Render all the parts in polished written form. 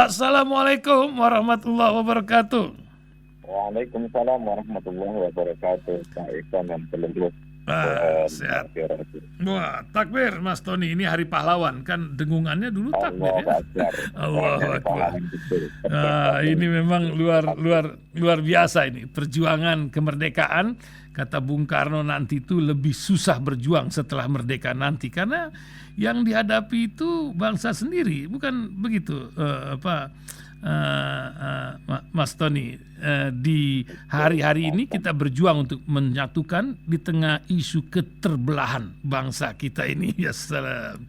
Assalamualaikum warahmatullahi wabarakatuh. Waalaikumsalam warahmatullahi wabarakatuh. Pak Iksan dan seluruh Sehat. masyarakat. Wah, takbir Mas Tony, ini hari pahlawan kan, dengungannya dulu takbir Allah ya. Akbar. Allahu Akbar. Pahlawan betul. Ini memang luar biasa ini perjuangan kemerdekaan. Kata Bung Karno nanti itu lebih susah berjuang setelah merdeka nanti karena yang dihadapi itu bangsa sendiri, bukan begitu Mas Tony. Di hari-hari ini kita berjuang untuk menyatukan di tengah isu keterbelahan bangsa kita ini. Ya salam.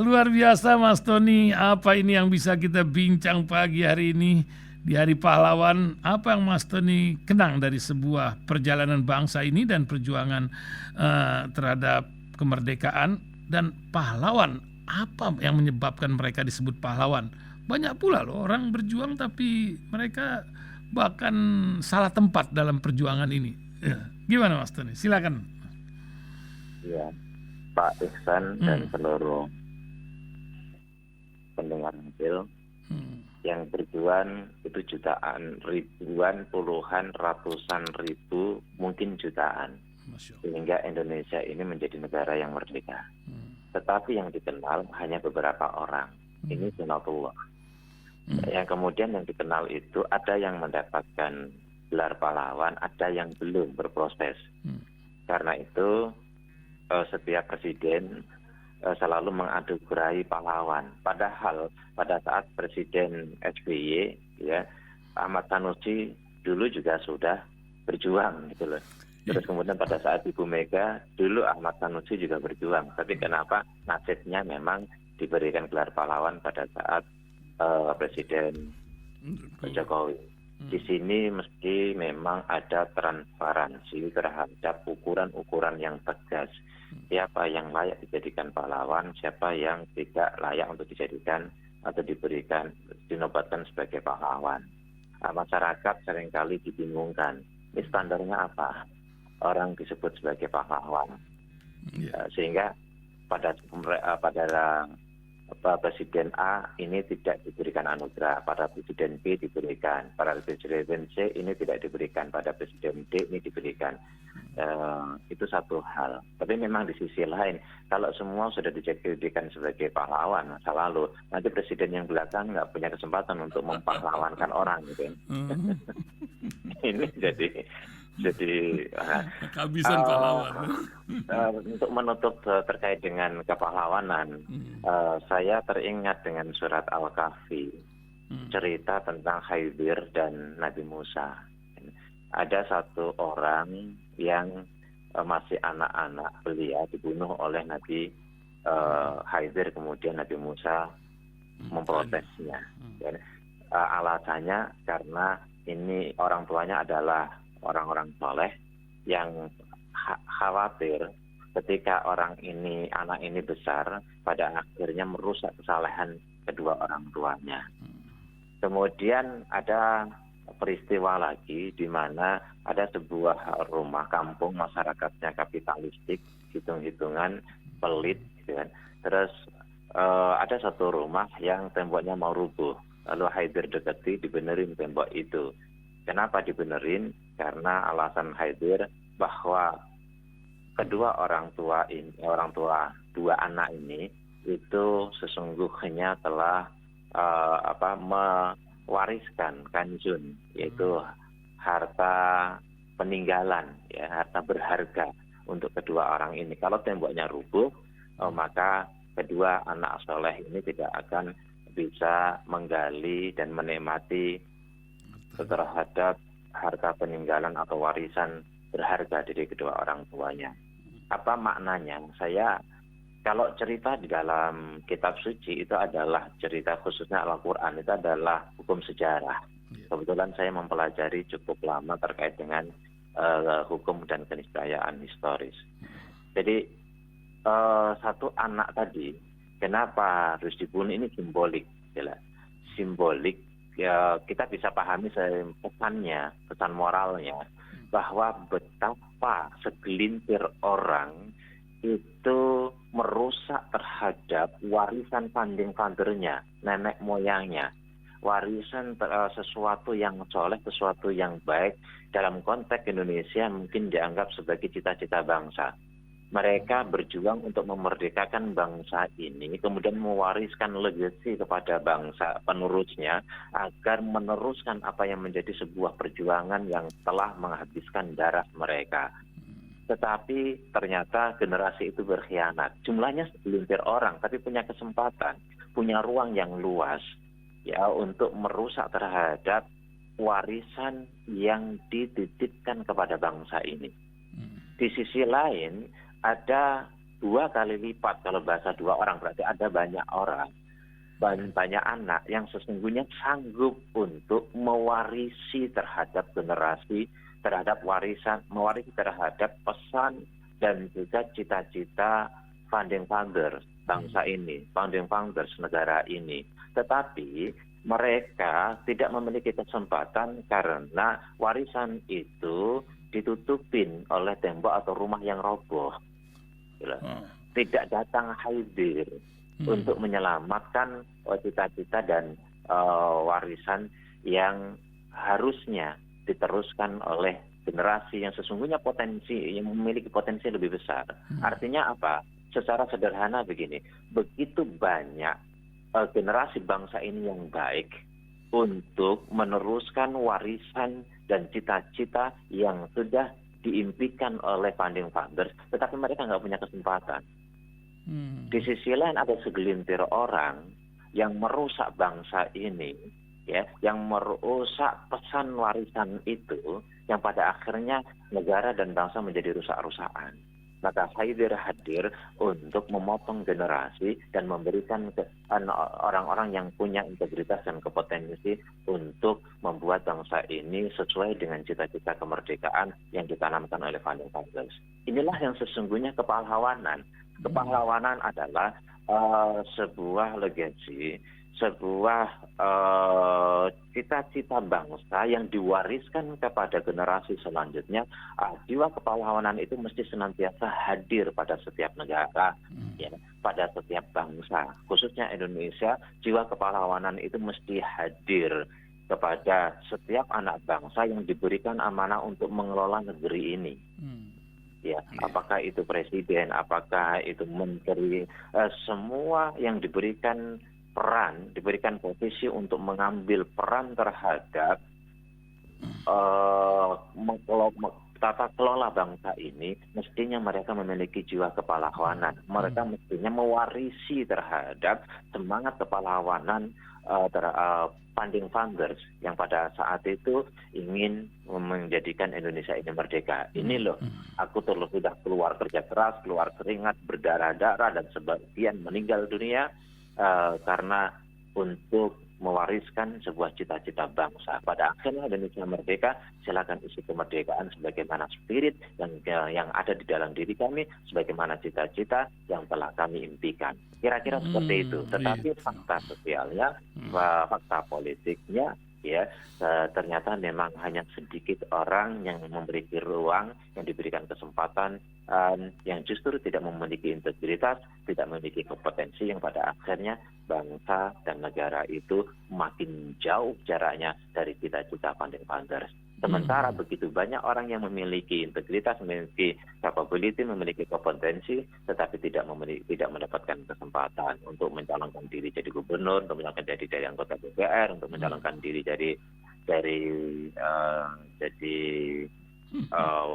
Luar biasa Mas Tony. Apa ini yang bisa kita bincang pagi hari ini di Hari Pahlawan? Apa yang Mas Tony kenang dari sebuah perjalanan bangsa ini dan perjuangan terhadap kemerdekaan dan pahlawan? Apa yang menyebabkan mereka disebut pahlawan? Banyak pula loh orang berjuang tapi mereka bahkan salah tempat dalam perjuangan ini. Ya. Gimana Mas Tony? Silakan. Ya, Pak Iksan dan seluruh pendengar hasil yang berjuang itu jutaan, ribuan, puluhan, ratusan ribu, mungkin jutaan. Sehingga Indonesia ini menjadi negara yang merdeka. Tetapi yang dikenal hanya beberapa orang. Ini sunatullah. Yang kemudian yang dikenal itu ada yang mendapatkan gelar pahlawan, ada yang belum berproses. Karena itu setiap presiden selalu menganugerai pahlawan. Padahal pada saat Presiden SBY, ya, Ahmad Sanusi dulu juga sudah berjuang gitu loh. Terus kemudian pada saat Ibu Mega, dulu Ahmad Sanusi juga berjuang. Tapi kenapa nasibnya memang diberikan gelar pahlawan pada saat Presiden Jokowi. Di sini mesti memang ada transparansi terhadap ukuran-ukuran yang tegas. Siapa yang layak dijadikan pahlawan, siapa yang tidak layak untuk dijadikan atau diberikan, dinobatkan sebagai pahlawan. Masyarakat seringkali dibingungkan, ini standarnya apa? Orang disebut sebagai pahlawan. Sehingga pada Presiden A ini tidak diberikan anugerah, pada Presiden B diberikan, pada Presiden C ini tidak diberikan, pada Presiden D ini diberikan. Itu satu hal. Tapi memang di sisi lain, kalau semua sudah dijadikan sebagai pahlawan masa lalu, nanti presiden yang belakang nggak punya kesempatan untuk mempahlawankan orang, gitu. Ini jadi kehabisan pahlawan. Untuk menutup terkait dengan kepahlawanan, saya teringat dengan surat Al-Kahfi, cerita tentang Khidir dan Nabi Musa. Ada satu orang yang masih anak-anak belia dibunuh oleh Nabi Khidir, kemudian Nabi Musa memprotesnya. Alasannya karena ini orang tuanya adalah orang-orang soleh yang khawatir ketika anak ini besar, pada akhirnya merusak kesalehan kedua orang tuanya. Kemudian ada peristiwa lagi di mana ada sebuah rumah kampung, masyarakatnya kapitalistik, hitung-hitungan, pelit, gitu kan. Terus ada satu rumah yang temboknya mau rubuh, lalu Khidir deketi, dibenerin tembok itu. Kenapa dibenerin? Karena alasan Khidir bahwa kedua orang tua dua anak ini itu sesungguhnya telah mewariskan kanjun, yaitu harta peninggalan, ya, harta berharga untuk kedua orang ini. Kalau temboknya rubuh, maka kedua anak soleh ini tidak akan bisa menggali dan menikmati terhadap harta peninggalan atau warisan berharga dari kedua orang tuanya. Apa maknanya? Kalau cerita di dalam kitab suci itu adalah cerita, khususnya Al-Quran, itu adalah hukum sejarah. Kebetulan saya mempelajari cukup lama terkait dengan hukum dan keniscayaan historis. Jadi satu anak tadi, kenapa harus dibunuh, ini simbolik. Simbolik. Ya, kita bisa pahami pesannya, pesan moralnya, bahwa betapa segelintir orang itu merusak terhadap warisan panding-pandernya, nenek moyangnya, warisan sesuatu yang soleh, sesuatu yang baik dalam konteks Indonesia mungkin dianggap sebagai cita-cita bangsa. Mereka berjuang untuk memerdekakan bangsa ini, kemudian mewariskan legacy kepada bangsa penerusnya agar meneruskan apa yang menjadi sebuah perjuangan yang telah menghabiskan darah mereka. Tetapi ternyata generasi itu berkhianat. Jumlahnya segelintir orang, tapi punya kesempatan, punya ruang yang luas ya untuk merusak terhadap warisan yang dititipkan kepada bangsa ini. Di sisi lain, ada 2 kali lipat, kalau bahasa 2 orang berarti ada banyak orang, banyak anak yang sesungguhnya sanggup untuk mewarisi terhadap generasi, terhadap warisan, mewarisi terhadap pesan dan juga cita-cita founding fathers bangsa ini, founding fathers negara ini. Tetapi mereka tidak memiliki kesempatan karena warisan itu ditutupin oleh tembok atau rumah yang roboh. Tidak datang hadir untuk menyelamatkan cita-cita dan warisan yang harusnya diteruskan oleh generasi yang sesungguhnya yang memiliki potensi lebih besar. Artinya apa? Secara sederhana begini, begitu banyak generasi bangsa ini yang baik untuk meneruskan warisan dan cita-cita yang sudah diimpikan oleh founding fathers, tetapi mereka nggak punya kesempatan. Di sisi lain ada segelintir orang yang merusak bangsa ini, ya, yang merusak pesan warisan itu, yang pada akhirnya negara dan bangsa menjadi rusak-rusakan. Maka hadir untuk memotong generasi dan memberikan orang-orang yang punya integritas dan kompetensi untuk membuat bangsa ini sesuai dengan cita-cita kemerdekaan yang ditanamkan oleh founding fathers. Inilah yang sesungguhnya kepahlawanan. Kepahlawanan adalah sebuah legacy, sebuah cita-cita bangsa yang diwariskan kepada generasi selanjutnya. Jiwa kepahlawanan itu mesti senantiasa hadir pada setiap negara, ya, pada setiap bangsa, khususnya Indonesia. Jiwa kepahlawanan itu mesti hadir kepada setiap anak bangsa yang diberikan amanah untuk mengelola negeri ini. Ya, apakah itu presiden, apakah itu menteri, semua yang diberikan peran, diberikan posisi untuk mengambil peran terhadap tata kelola bangsa ini, mestinya mereka memiliki jiwa kepahlawanan. Mereka mestinya mewarisi terhadap semangat kepahlawanan founding fathers yang pada saat itu ingin menjadikan Indonesia ini merdeka. Ini loh, aku sudah keluar kerja keras, keluar keringat, berdarah-darah, dan sebagian meninggal dunia karena untuk mewariskan sebuah cita-cita bangsa. Pada akhirnya Indonesia merdeka, silakan isi kemerdekaan sebagaimana spirit yang ada di dalam diri kami, sebagaimana cita-cita yang telah kami impikan. Kira-kira seperti itu. Tetapi fakta sosialnya, fakta politiknya, ya, ternyata memang hanya sedikit orang yang memiliki ruang, yang diberikan kesempatan, yang justru tidak memiliki integritas, tidak memiliki kompetensi, yang pada akhirnya bangsa dan negara itu makin jauh jaraknya dari cita-cita founding fathers. Sementara begitu banyak orang yang memiliki integritas, memiliki capability, memiliki kompetensi, tetapi tidak mendapatkan kesempatan untuk mencalonkan diri jadi gubernur, untuk mencalonkan diri jadi anggota DPR, untuk mencalonkan diri jadi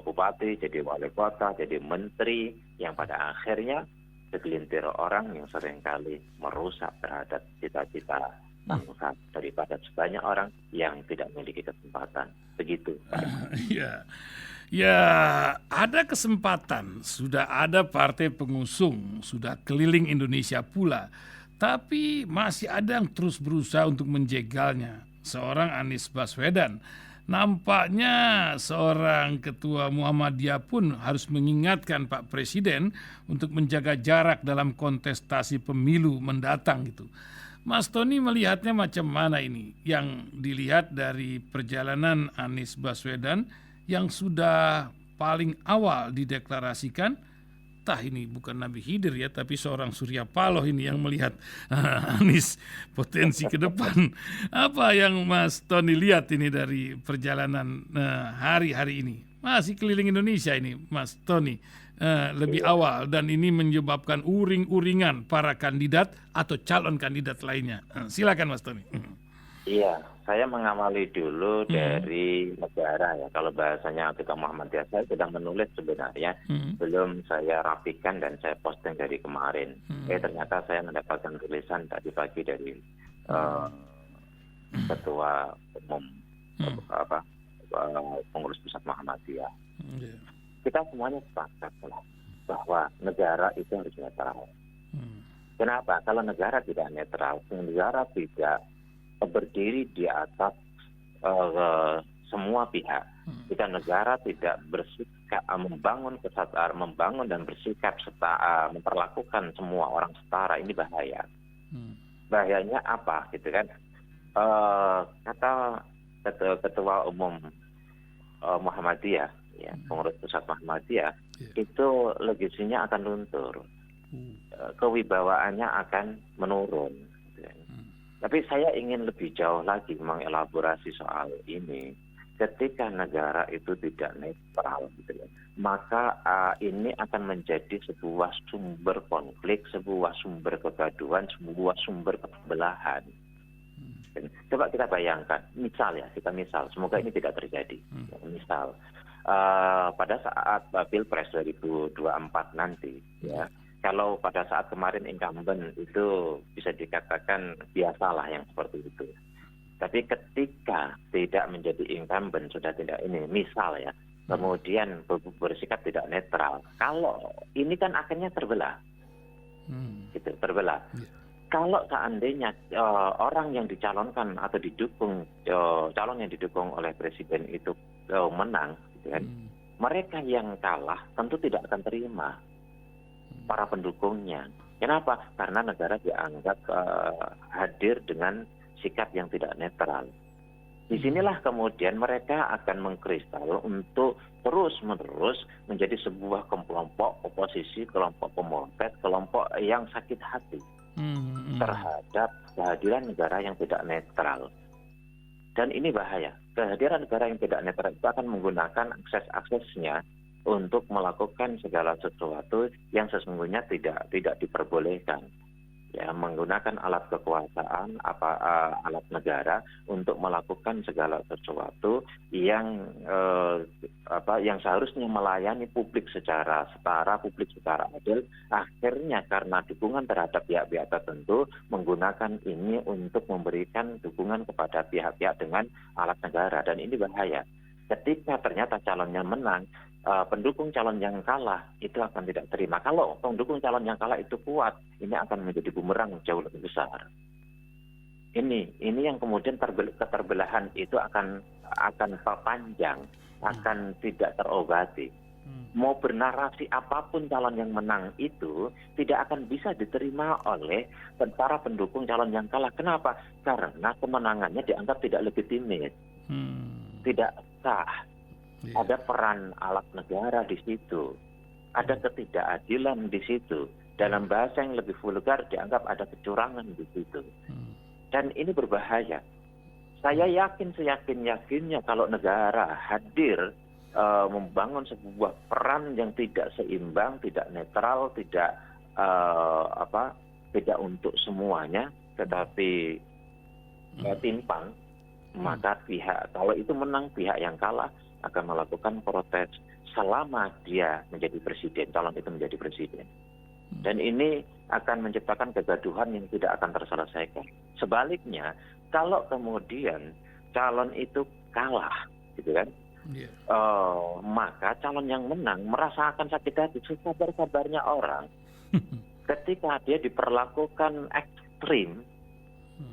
bupati, jadi wali kota, jadi menteri, yang pada akhirnya segelintir orang yang seringkali merusak terhadap cita-cita bangsa daripada sebanyak orang yang tidak memiliki kesempatan. Begitu. Ya, ada kesempatan, sudah ada partai pengusung, sudah keliling Indonesia pula, tapi masih ada yang terus berusaha untuk menjegalnya. Seorang Anies Baswedan. Nampaknya seorang ketua Muhammadiyah pun harus mengingatkan Pak Presiden untuk menjaga jarak dalam kontestasi pemilu mendatang gitu. Mas Tony melihatnya macam mana ini? Yang dilihat dari perjalanan Anies Baswedan yang sudah paling awal dideklarasikan, Miftah ini, bukan Nabi Khidir ya, tapi seorang Surya Paloh ini yang melihat Anies potensi ke depan. Apa yang Mas Tony lihat ini dari perjalanan hari-hari ini? Masih keliling Indonesia ini, Mas Tony, lebih awal, dan ini menyebabkan uring-uringan para kandidat atau calon kandidat lainnya. Silakan Mas Tony. Iya, saya mengamali dulu dari negara ya. Kalau bahasanya Atika Muhammadiyah, saya sedang menulis sebenarnya, belum saya rapikan dan saya posting dari kemarin. Ternyata saya mendapatkan tulisan tadi pagi dari Ketua Umum Pengurus Pusat Muhammadiyah. Kita semuanya sepakat bahwa negara itu harus netral. Kenapa? Kalau negara tidak netral, negara tidak berdiri di atas semua pihak. Jika negara tidak bersikap membangun kesetaraan, membangun dan bersikap memperlakukan semua orang setara, ini bahaya. Bahayanya apa, gitu kan? Kata Ketua Umum Muhammadiyah, ya, Pengurus Pusat Muhammadiyah, itu legasinya akan luntur, kewibawaannya akan menurun. Tapi saya ingin lebih jauh lagi mengelaborasi soal ini. Ketika negara itu tidak netral, gitu ya, maka ini akan menjadi sebuah sumber konflik, sebuah sumber kegaduhan, sebuah sumber kebelahan. Coba kita bayangkan, misal, semoga ini tidak terjadi. Misal, pada saat Pilpres 2024 nanti, ya. Kalau pada saat kemarin incumbent itu bisa dikatakan biasalah yang seperti itu. Tapi ketika tidak menjadi incumbent, sudah tidak ini, misal ya, kemudian bersikap tidak netral. Kalau ini kan akhirnya terbelah. Gitu, terbelah. Kalau seandainya orang yang dicalonkan atau didukung, calon yang didukung oleh presiden itu menang, gitu kan, mereka yang kalah tentu tidak akan terima para pendukungnya. Kenapa? Karena negara dianggap hadir dengan sikap yang tidak netral. Disinilah kemudian mereka akan mengkristal untuk terus-menerus menjadi sebuah kelompok oposisi, kelompok pemotret, kelompok yang sakit hati terhadap kehadiran negara yang tidak netral. Dan ini bahaya. Kehadiran negara yang tidak netral itu akan menggunakan akses-aksesnya untuk melakukan segala sesuatu yang sesungguhnya tidak diperbolehkan. Ya, menggunakan alat kekuasaan, alat negara untuk melakukan segala sesuatu yang yang seharusnya melayani publik secara setara, publik secara adil. Akhirnya karena dukungan terhadap pihak-pihak tertentu, menggunakan ini untuk memberikan dukungan kepada pihak-pihak dengan alat negara, dan ini bahaya. Ketika ternyata calonnya menang, pendukung calon yang kalah itu akan tidak terima. Kalau pendukung calon yang kalah itu kuat, ini akan menjadi bumerang jauh lebih besar. Ini yang kemudian keterbelahan itu akan panjang, akan tidak terobati. Mau bernarasi apapun calon yang menang itu tidak akan bisa diterima oleh para pendukung calon yang kalah. Kenapa? Karena kemenangannya dianggap tidak legitimate, tidak sah. Ada peran alat negara di situ, ada ketidakadilan di situ. Dalam bahasa yang lebih vulgar dianggap ada kecurangan di situ. Dan ini berbahaya. Saya yakin seyakin-yakinnya kalau negara hadir membangun sebuah peran yang tidak seimbang, tidak netral, tidak untuk semuanya, tetapi timpang, maka kalau itu menang, pihak yang kalah akan melakukan protes selama dia menjadi presiden, calon itu menjadi presiden. Dan ini akan menciptakan kegaduhan yang tidak akan terselesaikan. Sebaliknya, kalau kemudian calon itu kalah, gitu kan, maka calon yang menang merasakan sakit hati. Sabar-sabarnya orang ketika dia diperlakukan ekstrim,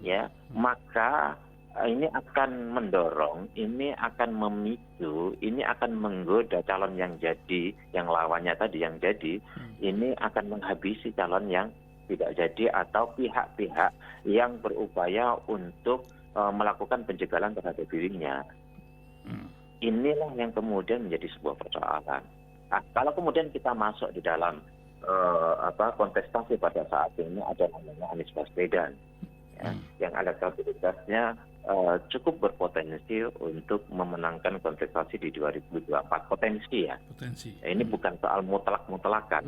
ya, maka ini akan mendorong, ini akan memicu, ini akan menggoda calon yang jadi, yang lawannya tadi yang jadi, ini akan menghabisi calon yang tidak jadi atau pihak-pihak yang berupaya untuk melakukan penjagalan terhadap dirinya. Inilah yang kemudian menjadi sebuah persoalan. Nah, kalau kemudian kita masuk di dalam kontestasi pada saat ini ada namanya Anies Baswedan, ya, yang elektabilitasnya cukup berpotensi untuk memenangkan kontestasi di 2024. Potensi ya. Ini bukan soal mutlak-mutlakan.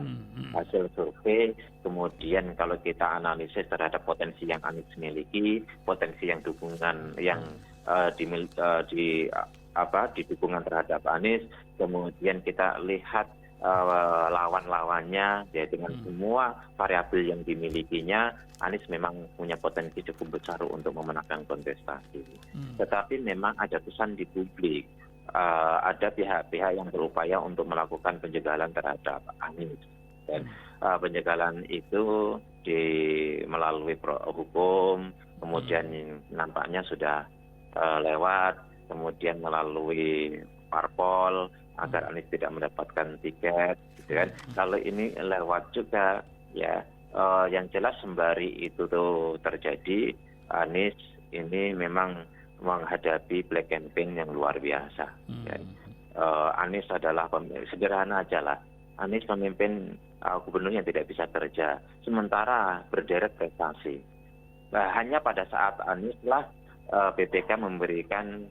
Hasil survei, kemudian kalau kita analisis terhadap potensi yang Anies miliki, potensi yang dukungan yang di dukungan terhadap Anies, kemudian kita lihat lawan-lawannya, ya, dengan semua variabel yang dimilikinya, Anies memang punya potensi cukup besar untuk memenangkan kontestasi. Tetapi memang ada kesan di publik, ada pihak-pihak yang berupaya untuk melakukan penjagalan terhadap Anies, dan penjagalan itu melalui hukum, kemudian nampaknya sudah lewat, kemudian melalui parpol agar Anies tidak mendapatkan tiket, gitu kan. Kalau ini lewat juga, ya, yang jelas sembari itu tuh terjadi, Anies ini memang menghadapi black campaign yang luar biasa. Anies adalah sederhana aja lah. Anies pemimpin gubernur yang tidak bisa kerja, sementara berderet prestasi. Nah, hanya pada saat Anies lah BPK memberikan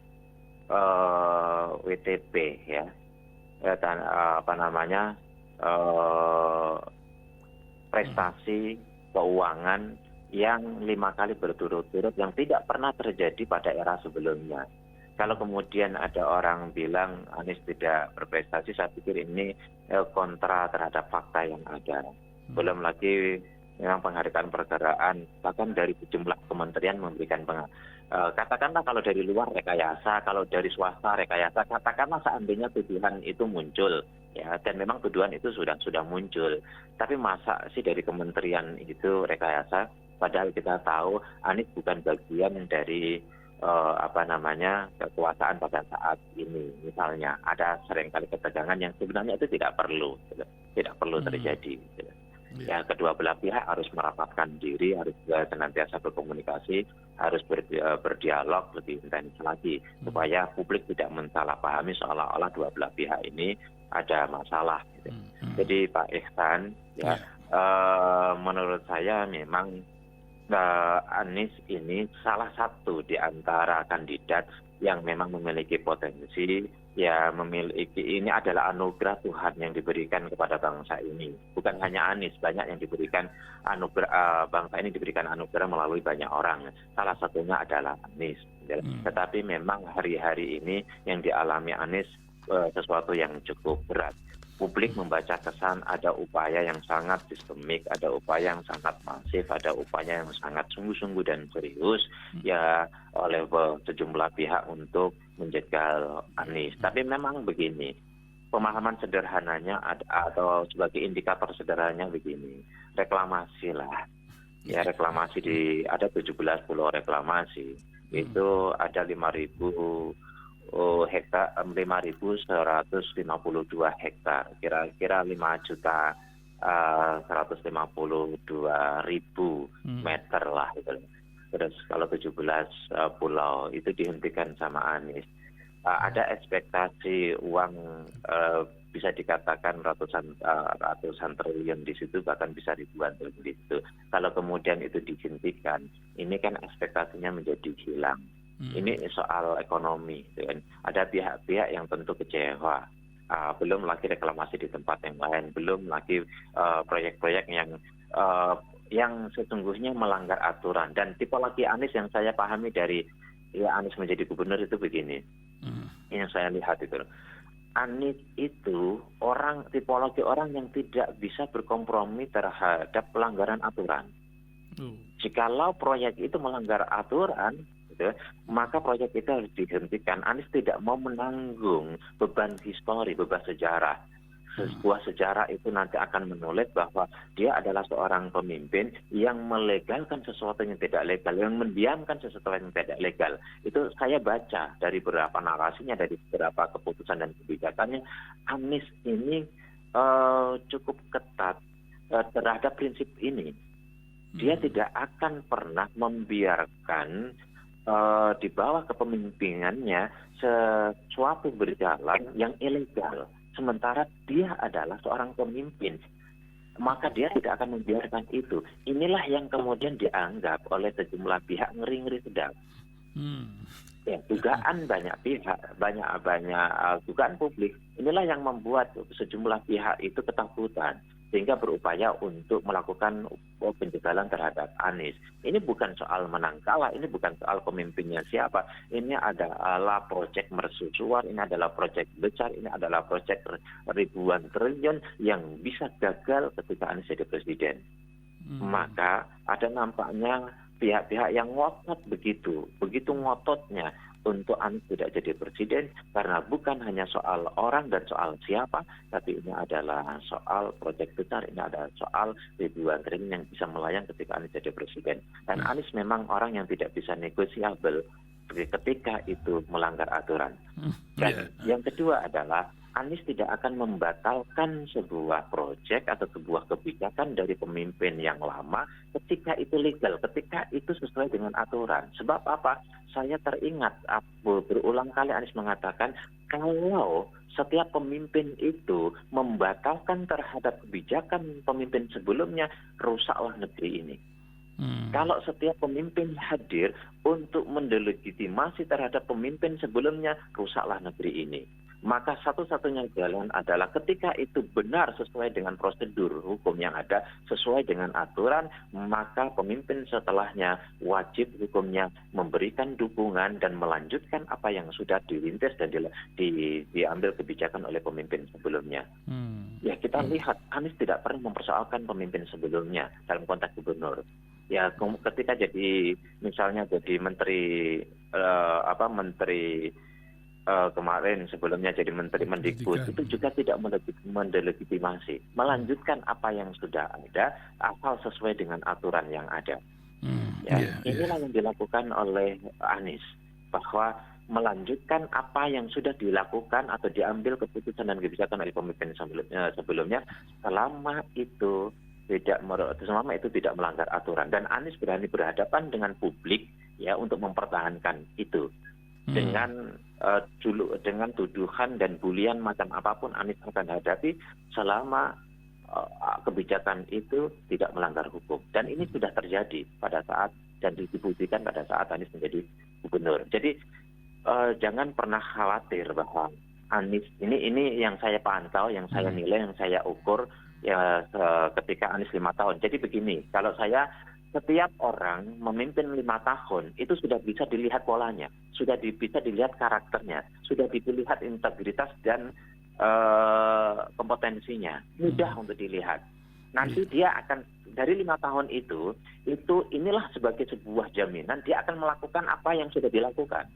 WTP, ya, prestasi keuangan yang 5 kali berturut-turut yang tidak pernah terjadi pada era sebelumnya. Kalau kemudian ada orang bilang Anies tidak berprestasi, saya pikir ini kontra terhadap fakta yang ada. Belum lagi memang penghargaan pergerakan, bahkan dari sejumlah kementerian memberikan katakanlah kalau dari luar rekayasa, kalau dari swasta rekayasa, katakanlah seandainya tuduhan itu muncul, ya, dan memang tuduhan itu sudah muncul. Tapi masa sih dari kementerian itu rekayasa, padahal kita tahu Anies bukan bagian dari kekuasaan pada saat ini. Misalnya ada seringkali ketegangan yang sebenarnya itu tidak perlu terjadi. Ya, kedua belah pihak harus merapatkan diri, harus senantiasa berkomunikasi, harus berdialog lebih intens lagi, supaya publik tidak mensalahpahami seolah-olah dua belah pihak ini ada masalah. Gitu. Jadi Pak Ihsan, ya, menurut saya memang Anies ini salah satu di antara kandidat yang memang memiliki potensi, ya, ini adalah anugerah Tuhan yang diberikan kepada bangsa ini. Bukan hanya Anies, banyak yang diberikan anugerah, bangsa ini diberikan anugerah melalui banyak orang. Salah satunya adalah Anies. Tetapi memang hari-hari ini yang dialami Anies sesuatu yang cukup berat. Publik membaca kesan ada upaya yang sangat sistemik, ada upaya yang sangat masif, ada upaya yang sangat sungguh-sungguh dan serius, ya, oleh sejumlah pihak untuk menjegal Anies. Tapi memang begini, pemahaman sederhananya atau sebagai indikator sederhananya begini, reklamasi lah. Ya, reklamasi ada 17 pulau reklamasi, itu ada 5.152 hektar, kira-kira 5.152.000 meter lah gitu. Terus kalau 17 pulau itu dihentikan sama Anies. Ada ekspektasi uang bisa dikatakan ratusan triliun di situ, bahkan bisa ribuan triliun di situ. Kalau kemudian itu dihentikan, ini kan ekspektasinya menjadi hilang. Ini soal ekonomi, kan? Ada pihak-pihak yang tentu kecewa. Belum lagi reklamasi di tempat yang lain, belum lagi proyek-proyek yang sesungguhnya melanggar aturan. Dan tipologi Anies yang saya pahami dari Anies menjadi gubernur itu begini, yang saya lihat itu, Anies itu tipologi orang yang tidak bisa berkompromi terhadap pelanggaran aturan. Jikalau proyek itu melanggar aturan, maka proyek itu harus dihentikan. Anies tidak mau menanggung beban histori, beban sejarah. Sebuah sejarah itu nanti akan menulis bahwa dia adalah seorang pemimpin yang melegalkan sesuatu yang tidak legal, yang mendiamkan sesuatu yang tidak legal. Itu saya baca dari beberapa narasinya, dari beberapa keputusan dan kebijakannya. Anies ini cukup ketat terhadap prinsip ini. Dia tidak akan pernah membiarkan di bawah kepemimpinannya sesuatu berjalan yang ilegal, sementara dia adalah seorang pemimpin. maka dia tidak akan membiarkan itu. Inilah yang kemudian dianggap oleh sejumlah pihak ngeri-ngeri sedap. Ya, dugaan banyak pihak, banyak dugaan publik. Inilah yang membuat sejumlah pihak itu ketakutan, sehingga berupaya untuk melakukan penjagalan terhadap Anies. Ini bukan soal menang kalah, ini bukan soal pemimpinnya siapa. Ini adalah proyek mercusuar, ini adalah proyek besar, ini adalah proyek ribuan triliun yang bisa gagal ketika Anies jadi presiden. Maka ada nampaknya pihak-pihak yang ngotot begitu ngototnya untuk Anies tidak jadi presiden, karena bukan hanya soal orang dan soal siapa, tapi ini adalah soal proyek besar, ini adalah soal ribuan triliun yang bisa melayang ketika Anies jadi presiden. Dan Anies memang orang yang tidak bisa negosiabel ketika itu melanggar aturan. Dan yang kedua adalah Anies tidak akan membatalkan sebuah proyek atau sebuah kebijakan dari pemimpin yang lama ketika itu legal, ketika itu sesuai dengan aturan. Sebab apa? Saya teringat berulang kali Anies mengatakan kalau setiap pemimpin itu membatalkan terhadap kebijakan pemimpin sebelumnya, rusaklah negeri ini. Kalau setiap pemimpin hadir untuk mendelegitimasi terhadap pemimpin sebelumnya, rusaklah negeri ini. Maka satu-satunya jalan adalah ketika itu benar sesuai dengan prosedur hukum yang ada, sesuai dengan aturan, maka pemimpin setelahnya wajib hukumnya memberikan dukungan dan melanjutkan apa yang sudah dirintis dan diambil kebijakan oleh pemimpin sebelumnya. Ya, kita lihat Anies tidak pernah mempersoalkan pemimpin sebelumnya dalam konteks gubernur. Ya, ketika misalnya jadi menteri kemarin sebelumnya jadi menteri Mendikbud, itu juga tidak mendelegitimasi, melanjutkan apa yang sudah ada asal sesuai dengan aturan yang ada. Inilah yang dilakukan oleh Anies, bahwa melanjutkan apa yang sudah dilakukan atau diambil keputusan dan kebijakan oleh pemimpin sebelumnya selama itu tidak melanggar aturan. Dan Anies berani berhadapan dengan publik ya untuk mempertahankan itu. Dengan tuduhan dan bulian macam apapun Anies akan hadapi selama kebijakan itu tidak melanggar hukum. Dan ini sudah terjadi pada saat dan dibuktikan pada saat Anies menjadi gubernur. Jadi jangan pernah khawatir bahwa Anies ini yang saya pantau, yang saya nilai, yang saya ukur ya ketika Anies 5 tahun. Jadi begini, kalau saya setiap orang memimpin 5 tahun itu sudah bisa dilihat polanya, sudah bisa dilihat karakternya, sudah dilihat integritas dan kompetensinya, mudah untuk dilihat. Nanti dia akan dari 5 tahun itu inilah sebagai sebuah jaminan dia akan melakukan apa yang sudah dilakukan.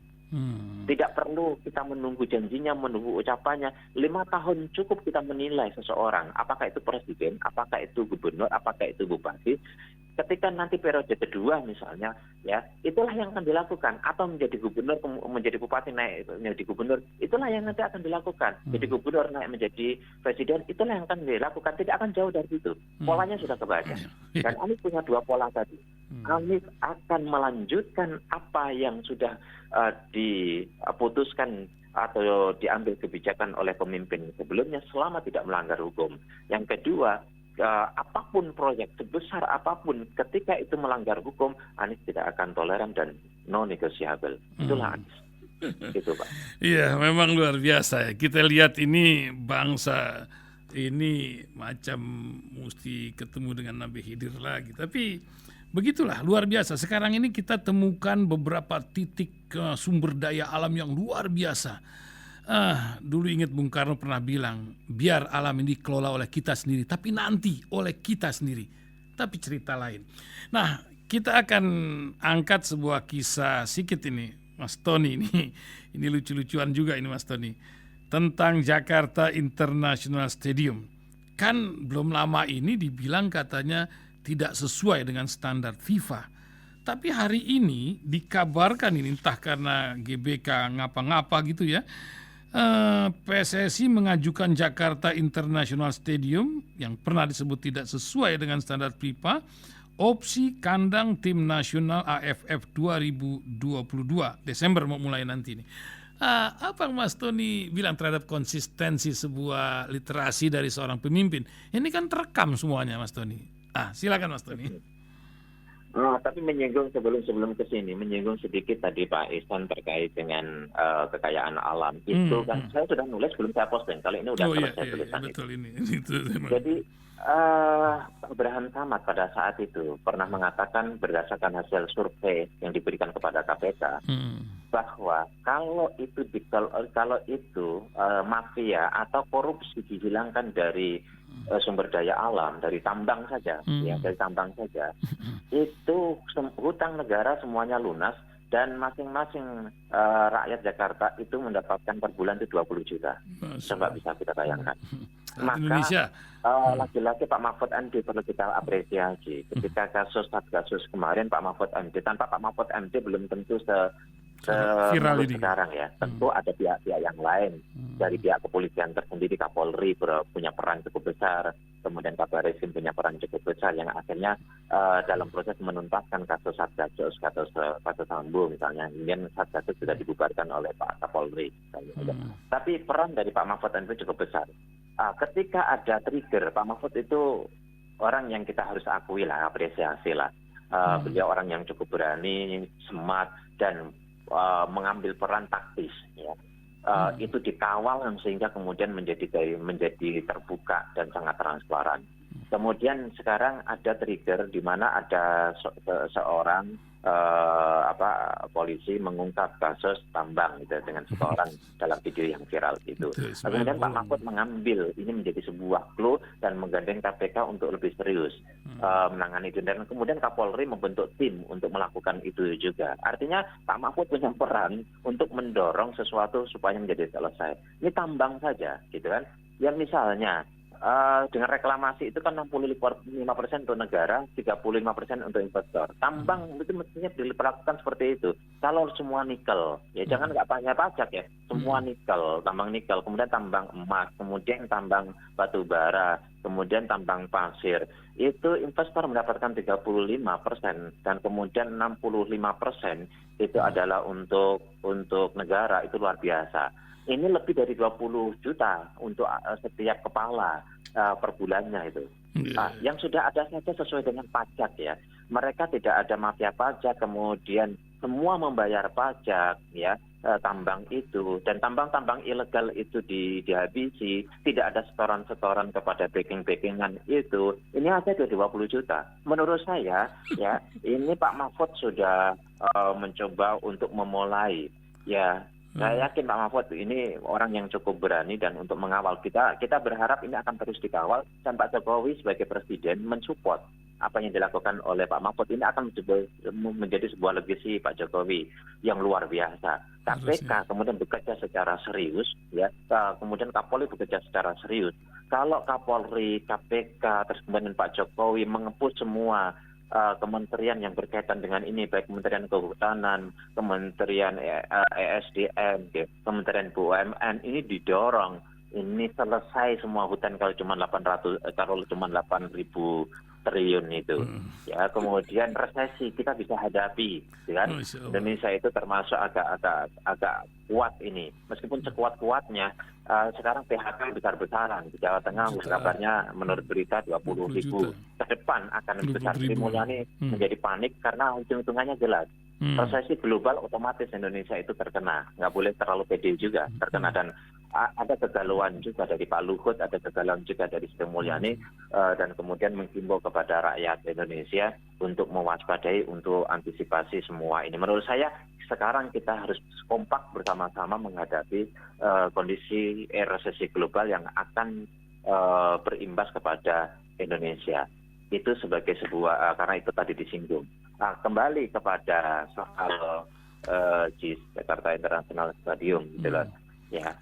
Tidak perlu kita menunggu janjinya, menunggu ucapannya. 5 tahun cukup kita menilai seseorang, apakah itu presiden, apakah itu gubernur, apakah itu bupati. Ketika nanti periode kedua misalnya, ya itulah yang akan dilakukan. Atau menjadi gubernur, menjadi bupati naik menjadi gubernur, itulah yang nanti akan dilakukan. Jadi gubernur naik menjadi presiden, itulah yang akan dilakukan. Tidak akan jauh dari itu. Polanya sudah kebaca. Dan Anies punya 2 pola tadi. Anies akan melanjutkan apa yang sudah diputuskan atau diambil kebijakan oleh pemimpin sebelumnya selama tidak melanggar hukum. Yang kedua, apapun proyek sebesar apapun ketika itu melanggar hukum, Anies tidak akan toleran dan non-negotiable. Itulah Anies. Gitu, Pak. Iya, memang luar biasa ya. Kita lihat ini bangsa ini macam mesti ketemu dengan Nabi Khidir lagi. Tapi begitulah, luar biasa. Sekarang ini kita temukan beberapa titik sumber daya alam yang luar biasa. Dulu ingat Bung Karno pernah bilang, biar alam ini dikelola oleh kita sendiri, tapi nanti oleh kita sendiri. Tapi cerita lain. Nah, kita akan angkat sebuah kisah sedikit ini, Mas Tony. Ini lucu-lucuan juga ini, Mas Tony. Tentang Jakarta International Stadium. Kan belum lama ini dibilang katanya tidak sesuai dengan standar FIFA. Tapi hari ini dikabarkan ini entah karena GBK ngapa-ngapa gitu ya, PSSI mengajukan Jakarta International Stadium yang pernah disebut tidak sesuai dengan standar FIFA, opsi kandang tim nasional AFF 2022 Desember mau mulai nanti nih. Apa yang Mas Tony bilang terhadap konsistensi sebuah literasi dari seorang pemimpin? Ini kan terekam semuanya, Mas Tony. Silakan Mas Tony. Tapi menyinggung sebelum ke sini, menyinggung sedikit tadi Pak Ihsan terkait dengan kekayaan alam. Itu kan saya sudah nulis sebelum saya posting. Kalau ini udah selesai tulisan betul itu. Itu Jadi Abraham Samad pada saat itu pernah mengatakan berdasarkan hasil survei yang diberikan kepada KPK bahwa kalau itu mafia atau korupsi dihilangkan dari sumber daya alam, dari tambang saja, itu hutang negara semuanya lunas dan masing-masing rakyat Jakarta itu mendapatkan per bulan itu 20 juta. Coba bisa kita bayangkan. Maka lagi-lagi Pak Mahfud MD perlu kita apresiasi. Ketika kasus kemarin Pak Mahfud MD, tanpa Pak Mahfud MD belum tentu viral ini sekarang ya. Tentu ada pihak-pihak yang lain dari pihak kepolisian tersendiri, Kapolri punya peran cukup besar, kemudian Kabar Reskrim punya peran cukup besar yang akhirnya dalam proses menuntaskan kasus Satgasus, kasus Sambo misalnya, kemudian Satgasus sudah dibubarkan oleh Pak Kapolri. Tapi peran dari Pak Mahfud MD cukup besar. Ketika ada trigger, Pak Mahfud itu orang yang kita harus akui lah, apresiasi lah. Beliau orang yang cukup berani, smart, dan mengambil peran taktis, ya. Itu dikawal sehingga kemudian menjadi terbuka dan sangat transparan. Kemudian sekarang ada trigger di mana ada seorang polisi mengungkap kasus tambang gitu, dengan seseorang dalam video yang viral itu. Kemudian Pak Mahfud mengambil ini menjadi sebuah clue dan menggandeng KPK untuk lebih serius menangani itu, dan kemudian Kapolri membentuk tim untuk melakukan itu juga. Artinya Pak Mahfud punya peran untuk mendorong sesuatu supaya menjadi selesai. Ini tambang saja gitu kan. Ya misalnya dengan reklamasi itu kan 65% untuk negara, 35% untuk investor. Tambang itu mestinya diperlakukan seperti itu. Kalau semua nikel, ya jangan nggak banyak pajak ya. Semua nikel, tambang nikel, kemudian tambang emas, kemudian tambang batu bara, kemudian tambang pasir. Itu investor mendapatkan 35% dan kemudian 65% itu adalah untuk negara. Itu luar biasa. Ini lebih dari 20 juta untuk setiap kepala per bulannya itu. Yang sudah ada saja sesuai dengan pajak ya. Mereka tidak ada mafia pajak, kemudian semua membayar pajak ya, tambang itu, dan tambang-tambang ilegal itu dihabisi, tidak ada setoran-setoran kepada backing-backingan itu. Ini aja 20 juta. Menurut saya ya, ini Pak Mahfud sudah mencoba untuk memulai ya. Saya yakin Pak Mahfud ini orang yang cukup berani dan untuk mengawal. Kita berharap ini akan terus dikawal dan Pak Jokowi sebagai presiden mensupport apa yang dilakukan oleh Pak Mahfud. Ini akan menjadi sebuah legasi Pak Jokowi yang luar biasa. KPK kemudian bekerja secara serius, ya. Kemudian Kapolri bekerja secara serius. Kalau Kapolri, KPK, terus kemudian Pak Jokowi mengepus semua kementerian yang berkaitan dengan ini, baik Kementerian Kehutanan, Kementerian ESDM, Kementerian BUMN, ini didorong, ini selesai semua hutan kalau cuma 8.000 triliun itu. Ya, kemudian resesi kita bisa hadapi, ya kan? Indonesia itu termasuk agak kuat ini. Meskipun sekuat-kuatnya sekarang PHK besar-besaran di Jawa Tengah, kabarnya menurut berita 20.000. Ke depan akan besar. Sri Mulyani menjadi panik karena hitung-hitungannya jelas. Resesi global otomatis Indonesia itu terkena. Nggak boleh terlalu pede juga terkena, dan ada kegalauan juga dari Pak Luhut, ada kegalauan juga dari Sri Mulyani, dan kemudian menghimbau kepada rakyat Indonesia untuk mewaspadai, untuk antisipasi semua ini. Menurut saya sekarang kita harus kompak bersama-sama menghadapi kondisi resesi global yang akan berimbas kepada Indonesia. Itu sebagai sebuah, karena itu tadi disinggung. Kembali kepada soal JIS, Jakarta International Stadium, jelas. Ya,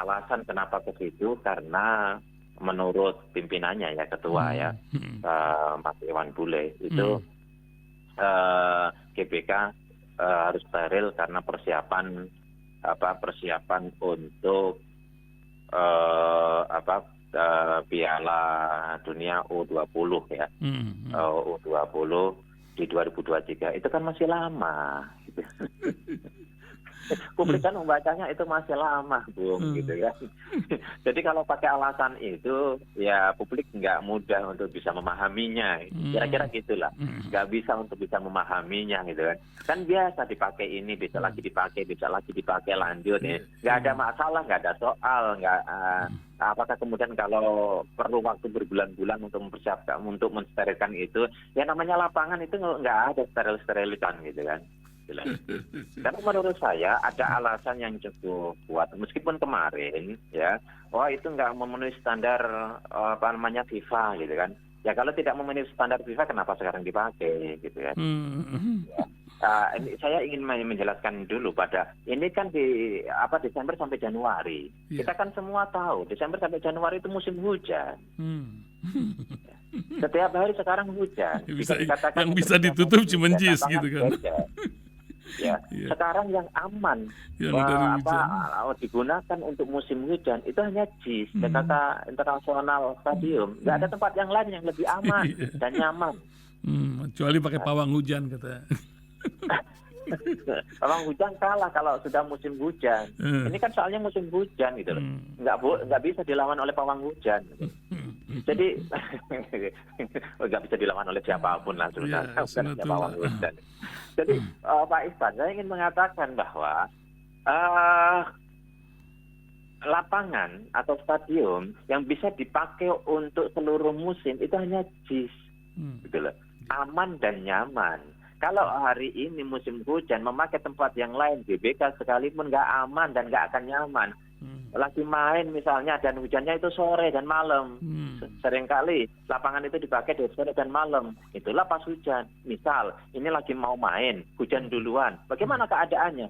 alasan kenapa ke situ karena menurut pimpinannya ya, ketua ya, Mas Iwan Bule itu GBK harus steril karena persiapan untuk Piala Dunia U20 ya, U20 di 2023 itu kan masih lama gitu. Publik kan membacanya itu masih lama, Bung, gitu kan. Jadi kalau pakai alasan itu, ya publik nggak mudah untuk bisa memahaminya. Kira-kira gitulah. Nggak bisa untuk bisa memahaminya, gitu kan. Kan biasa dipakai ini, bisa lagi dipakai lanjut. Ya. Nggak ada masalah, nggak ada soal, apakah kemudian kalau perlu waktu berbulan-bulan untuk mempersiapkan, untuk mensterilkan itu, ya namanya lapangan itu nggak ada sterilitan, gitu kan. Karena menurut saya ada alasan yang cukup kuat, meskipun kemarin ya, itu nggak memenuhi standar FIFA, gitu kan. Ya kalau tidak memenuhi standar FIFA, kenapa sekarang dipakai, gitu kan. Ini saya ingin menjelaskan dulu ini kan di Desember sampai Januari. Kita kan semua tahu Desember sampai Januari itu musim hujan. Setiap hari sekarang hujan. Yang bisa ditutup cuma jis, gitu kan. Ya, sekarang yang aman digunakan untuk musim hujan itu hanya JIS, Jakarta International Stadium. Nggak ada tempat yang lain yang lebih aman dan nyaman. Kecuali pakai pawang hujan, kata. Pawang hujan kalah kalau sudah musim hujan. Ini kan soalnya musim hujan, gitu loh. Nggak bisa dilawan oleh pawang hujan. Jadi nggak bisa dilawan oleh siapapun lah sebenarnya, bukan hanya pawang hujan. Jadi Pak Ihsan, saya ingin mengatakan bahwa lapangan atau stadium yang bisa dipakai untuk seluruh musim itu hanya JIS, gitu loh. Aman dan nyaman. Kalau hari ini musim hujan memakai tempat yang lain, GBK sekalipun nggak aman dan nggak akan nyaman. Lagi main misalnya dan hujannya itu sore dan malam. Seringkali lapangan itu dipakai dari sore dan malam. Itulah pas hujan. Misal ini lagi mau main, hujan duluan. Bagaimana keadaannya?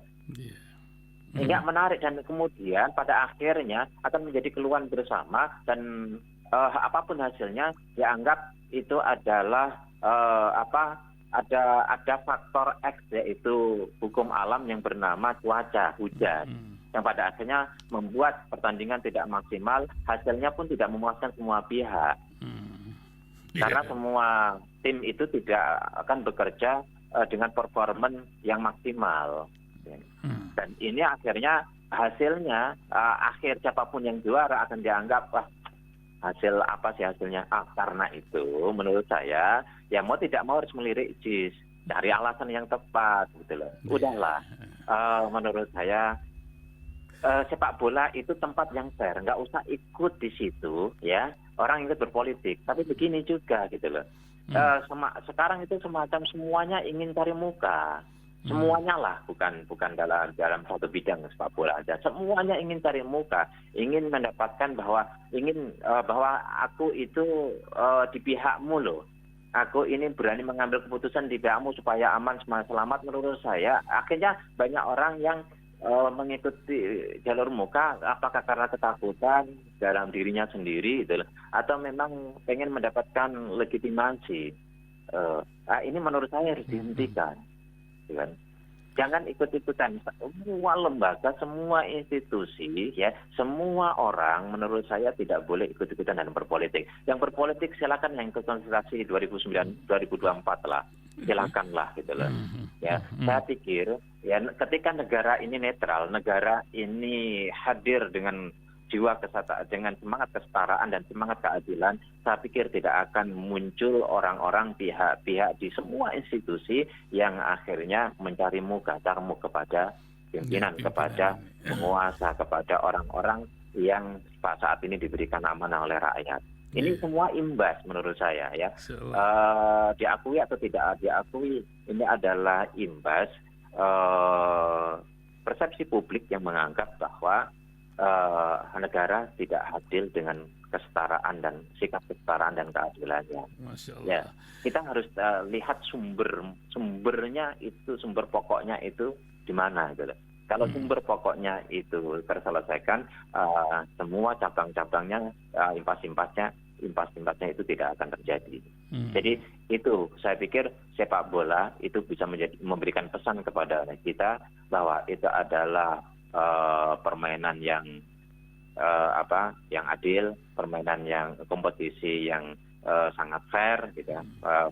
Nggak menarik, dan kemudian pada akhirnya akan menjadi keluhan bersama, dan apapun hasilnya dianggap itu adalah ada faktor X, yaitu hukum alam yang bernama cuaca, hujan, yang pada akhirnya membuat pertandingan tidak maksimal, hasilnya pun tidak memuaskan semua pihak. Karena semua tim itu tidak akan bekerja dengan performan yang maksimal. Dan ini akhirnya hasilnya, akhir siapapun yang juara akan dianggap, hasil apa sih hasilnya? Karena itu menurut saya, ya mau tidak mau harus melirik JIS, cari alasan yang tepat, gitu loh. Udahlah, menurut saya sepak bola itu tempat yang fair, nggak usah ikut di situ, ya. Orang ikut berpolitik, tapi begini juga, gitu loh. Sekarang itu semacam semuanya ingin cari muka. Semuanya lah, bukan dalam satu bidang sepak bola aja. Semuanya ingin cari muka, ingin mendapatkan bahwa aku itu di pihakmu loh. Aku ini berani mengambil keputusan di pihakmu supaya aman, selamat. Menurut saya, akhirnya banyak orang yang mengikuti jalur muka, apakah karena ketakutan dalam dirinya sendiri, gitu, atau memang pengen mendapatkan legitimasi. Ini menurut saya harus dihentikan. Kan? Jangan ikut-ikutan. Semua lembaga, semua institusi, ya, semua orang menurut saya tidak boleh ikut-ikutan dalam berpolitik. Yang berpolitik silakan, yang ikut konsultasi 2024 lah, silakanlah, gitu loh. Ya, saya pikir ya ketika negara ini netral, negara ini hadir dengan jiwa dengan semangat kesetaraan dan semangat keadilan, saya pikir tidak akan muncul orang-orang pihak-pihak di semua institusi yang akhirnya mencari muka, carmu kepada pimpinan, kepada penguasa, kepada orang-orang yang saat ini diberikan amanah oleh rakyat. Ini semua imbas menurut saya, ya. Diakui atau tidak diakui, ini adalah imbas persepsi publik yang menganggap bahwa negara tidak adil dengan kesetaraan dan sikap kesetaraan dan keadilannya. Ya, kita harus lihat sumbernya itu, sumber pokoknya itu di mana, gitu. Kalau sumber pokoknya itu terselesaikan, semua cabang-cabangnya, impas-impasnya itu tidak akan terjadi. Jadi itu saya pikir sepak bola itu bisa memberikan pesan kepada kita bahwa itu adalah permainan yang yang adil, permainan yang kompetisi yang sangat fair, gitu,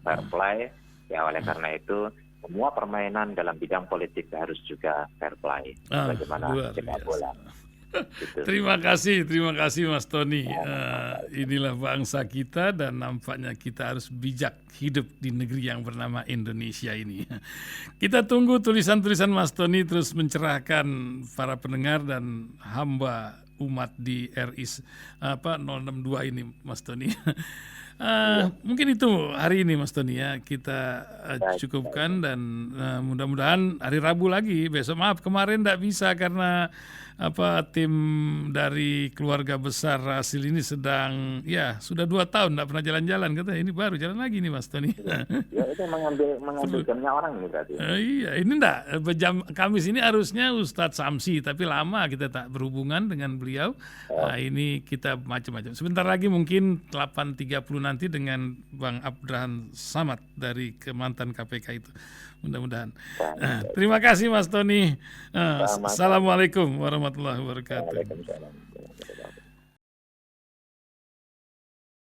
fair play. Ya, oleh karena itu semua permainan dalam bidang politik harus juga fair play, bagaimana luar sepak biasa. bola. Gitu. Terima kasih Mas Tony. Inilah bangsa kita dan nampaknya kita harus bijak hidup di negeri yang bernama Indonesia ini. Kita tunggu tulisan-tulisan Mas Tony terus mencerahkan para pendengar dan hamba umat di RI 062 ini, Mas Tony. Mungkin itu hari ini, Mas Tony, ya kita cukupkan dan mudah-mudahan hari Rabu lagi besok. Maaf kemarin tidak bisa karena tim dari keluarga besar Rasil ini sedang sudah 2 tahun tidak pernah jalan-jalan, katanya ini baru jalan lagi nih, Mas Tony. Ya itu mengambil jamnya orang ini berarti. Iya, ini enggak jam Kamis ini harusnya Ustadz Samsi, tapi lama kita tak berhubungan dengan beliau. Ini kita macam-macam. Sebentar lagi mungkin 8.30 nanti dengan Bang Abdrahan Samad dari mantan KPK itu. Mudah-mudahan. Terima kasih Mas Tony. Assalamualaikum warahmatullahi wabarakatuh. Waalaikumsalam.